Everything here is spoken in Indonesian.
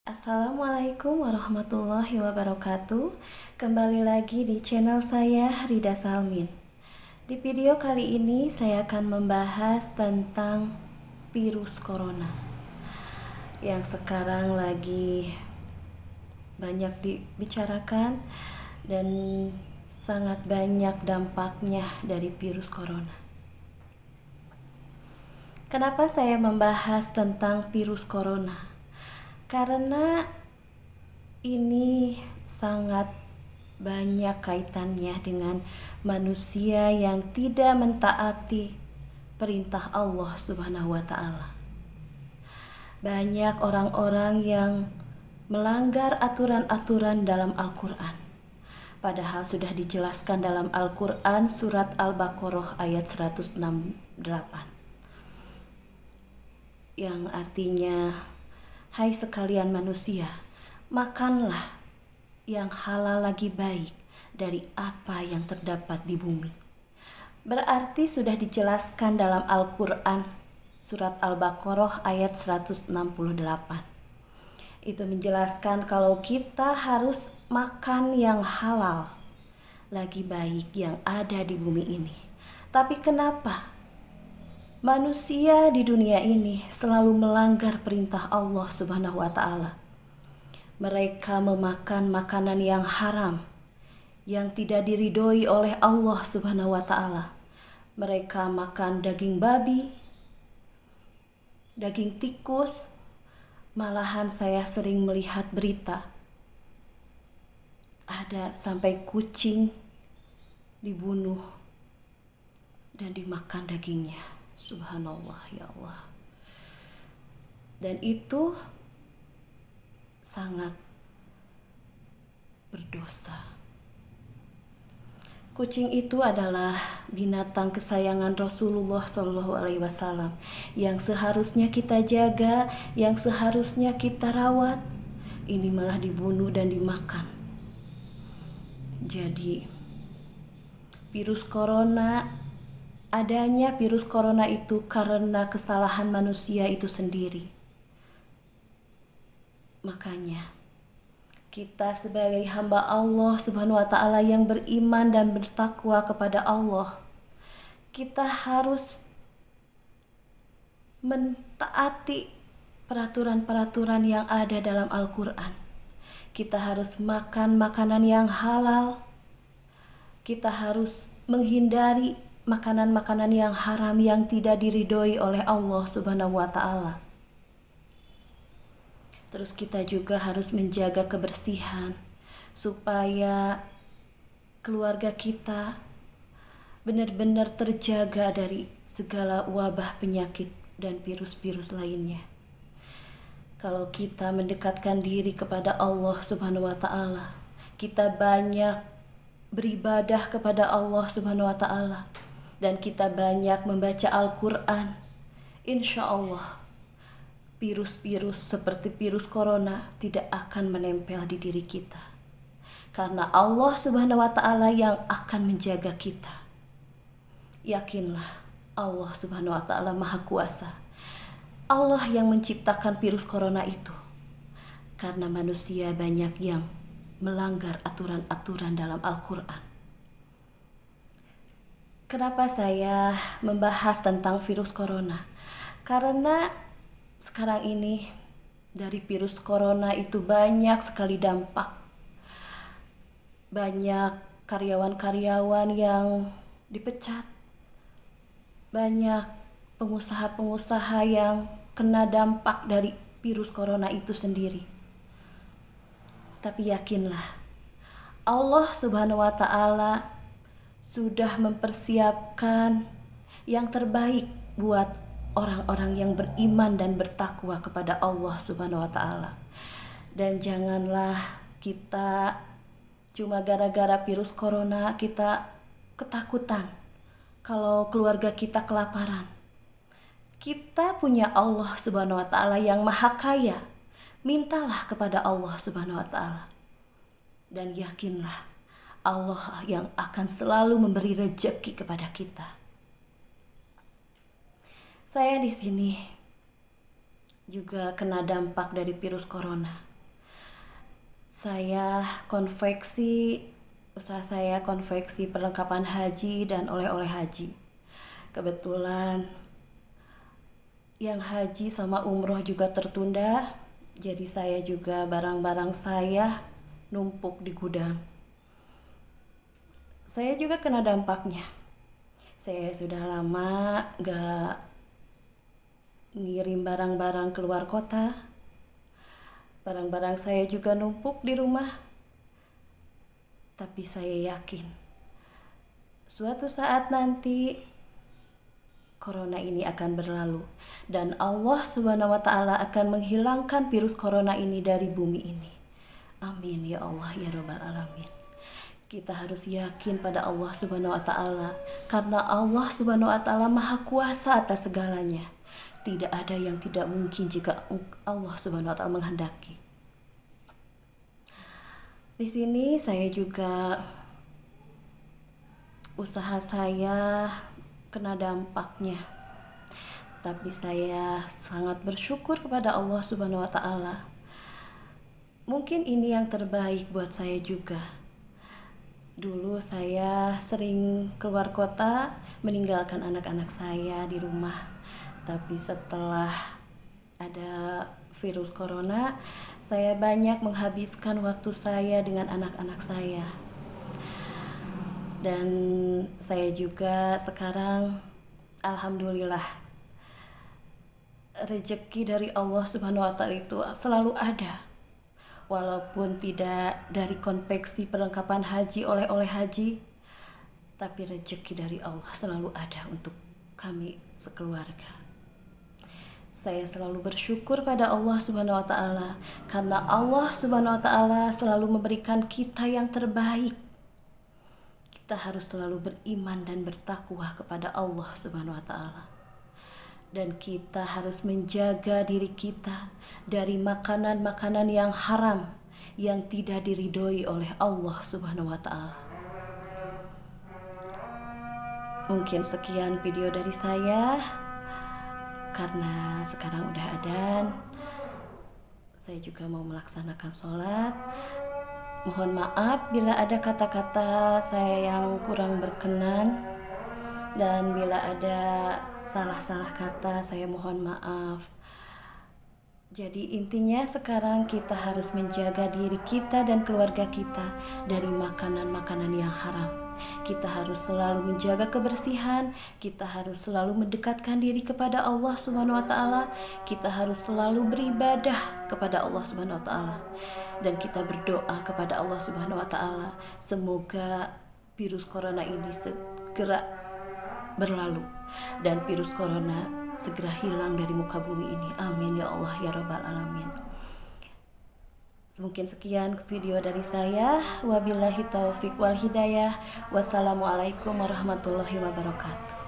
Assalamualaikum warahmatullahi wabarakatuh. Kembali lagi di channel saya, Rida Salmin. Di video kali ini saya akan membahas tentang virus corona yang sekarang lagi banyak dibicarakan dan sangat banyak dampaknya dari virus corona. Kenapa saya membahas tentang virus corona? Karena ini sangat banyak kaitannya dengan manusia yang tidak mentaati perintah Allah Subhanahu wa Ta'ala. Banyak orang-orang yang melanggar aturan-aturan dalam Al-Quran, padahal sudah dijelaskan dalam Al-Quran surat Al-Baqarah ayat 168, yang artinya, hai sekalian manusia, makanlah yang halal lagi baik dari apa yang terdapat di bumi. Berarti sudah dijelaskan dalam Al-Quran surat Al-Baqarah ayat 168. Itu menjelaskan kalau kita harus makan yang halal lagi baik yang ada di bumi ini. Tapi kenapa manusia di dunia ini selalu melanggar perintah Allah Subhanahu wa Ta'ala? Mereka memakan makanan yang haram, yang tidak diridhoi oleh Allah Subhanahu wa Ta'ala. Mereka makan daging babi, daging tikus. Malahan saya sering melihat berita, ada sampai kucing dibunuh dan dimakan dagingnya. Subhanallah, ya Allah. Dan itu sangat berdosa. Kucing itu adalah binatang kesayangan Rasulullah SAW yang seharusnya kita jaga, yang seharusnya kita rawat. Ini malah dibunuh dan dimakan. Jadi virus corona, adanya virus corona itu karena kesalahan manusia itu sendiri. Makanya kita sebagai hamba Allah Subhanahu wa Ta'ala yang beriman dan bertakwa kepada Allah, kita harus mentaati peraturan-peraturan yang ada dalam Al-Quran. Kita harus makan makanan yang halal. Kita harus menghindari makanan-makanan yang haram yang tidak diridhoi oleh Allah Subhanahu wa Ta'ala. Terus kita juga harus menjaga kebersihan supaya keluarga kita benar-benar terjaga dari segala wabah penyakit dan virus-virus lainnya. Kalau kita mendekatkan diri kepada Allah Subhanahu wa Ta'ala, kita banyak beribadah kepada Allah Subhanahu wa Ta'ala, dan kita banyak membaca Al-Quran, insya Allah virus-virus seperti virus corona tidak akan menempel di diri kita, karena Allah Subhanahu wa Ta'ala yang akan menjaga kita. Yakinlah, Allah Subhanahu wa Ta'ala Maha Kuasa. Allah yang menciptakan virus corona itu, karena manusia banyak yang melanggar aturan-aturan dalam Al-Quran. Kenapa saya membahas tentang virus corona? Karena sekarang ini dari virus corona itu banyak sekali dampak. Banyak karyawan-karyawan yang dipecat. Banyak pengusaha-pengusaha yang kena dampak dari virus corona itu sendiri. Tapi yakinlah, Allah Subhanahu wa Ta'ala sudah mempersiapkan yang terbaik buat orang-orang yang beriman dan bertakwa kepada Allah Subhanahu wa Ta'ala. Dan janganlah kita cuma gara-gara virus corona kita ketakutan kalau keluarga kita kelaparan. Kita punya Allah Subhanahu wa Ta'ala yang Maha Kaya. Mintalah kepada Allah Subhanahu wa Ta'ala, dan yakinlah Allah yang akan selalu memberi rezeki kepada kita. Saya di sini juga kena dampak dari virus corona. Saya konveksi, usaha saya konveksi perlengkapan haji dan oleh-oleh haji. Kebetulan yang haji sama umroh juga tertunda, jadi saya juga barang-barang saya numpuk di gudang. Saya juga kena dampaknya. Saya sudah lama gak ngirim barang-barang keluar kota. Barang-barang saya juga numpuk di rumah. Tapi saya yakin suatu saat nanti corona ini akan berlalu dan Allah Subhanahu wa taala akan menghilangkan virus corona ini dari bumi ini. Amin ya Allah ya rabbal alamin. Kita harus yakin pada Allah Subhanahu wa taala karena Allah Subhanahu wa taala Maha Kuasa atas segalanya. Tidak ada yang tidak mungkin jika Allah Subhanahu wa taala menghendaki. Di sini saya juga usaha saya kena dampaknya. Tapi saya sangat bersyukur kepada Allah Subhanahu wa taala. Mungkin ini yang terbaik buat saya juga. Dulu saya sering keluar kota meninggalkan anak-anak saya di rumah. Tapi setelah ada virus corona, saya banyak menghabiskan waktu saya dengan anak-anak saya. Dan saya juga sekarang alhamdulillah rezeki dari Allah Subhanahu wa taala itu selalu ada. Walaupun tidak dari konveksi perlengkapan haji oleh-oleh haji, tapi rezeki dari Allah selalu ada untuk kami sekeluarga. Saya selalu bersyukur pada Allah Subhanahu wa taala karena Allah Subhanahu wa taala selalu memberikan kita yang terbaik. Kita harus selalu beriman dan bertakwa kepada Allah Subhanahu wa taala. Dan kita harus menjaga diri kita dari makanan-makanan yang haram yang tidak diridhoi oleh Allah Subhanahu wa taala. Mungkin sekian video dari saya. Karena sekarang udah adzan, saya juga mau melaksanakan sholat. Mohon maaf bila ada kata-kata saya yang kurang berkenan, dan bila ada salah-salah kata saya mohon maaf. Jadi intinya sekarang kita harus menjaga diri kita dan keluarga kita dari makanan-makanan yang haram. Kita harus selalu menjaga kebersihan, kita harus selalu mendekatkan diri kepada Allah Subhanahu wa taala, kita harus selalu beribadah kepada Allah Subhanahu wa taala. Dan kita berdoa kepada Allah Subhanahu wa taala, semoga virus corona ini segera berlalu dan virus corona segera hilang dari muka bumi ini. Amin ya Allah ya rabbal alamin. Mungkin sekian video dari saya. Wabillahi taufik wal hidayah. Wassalamualaikum warahmatullahi wabarakatuh.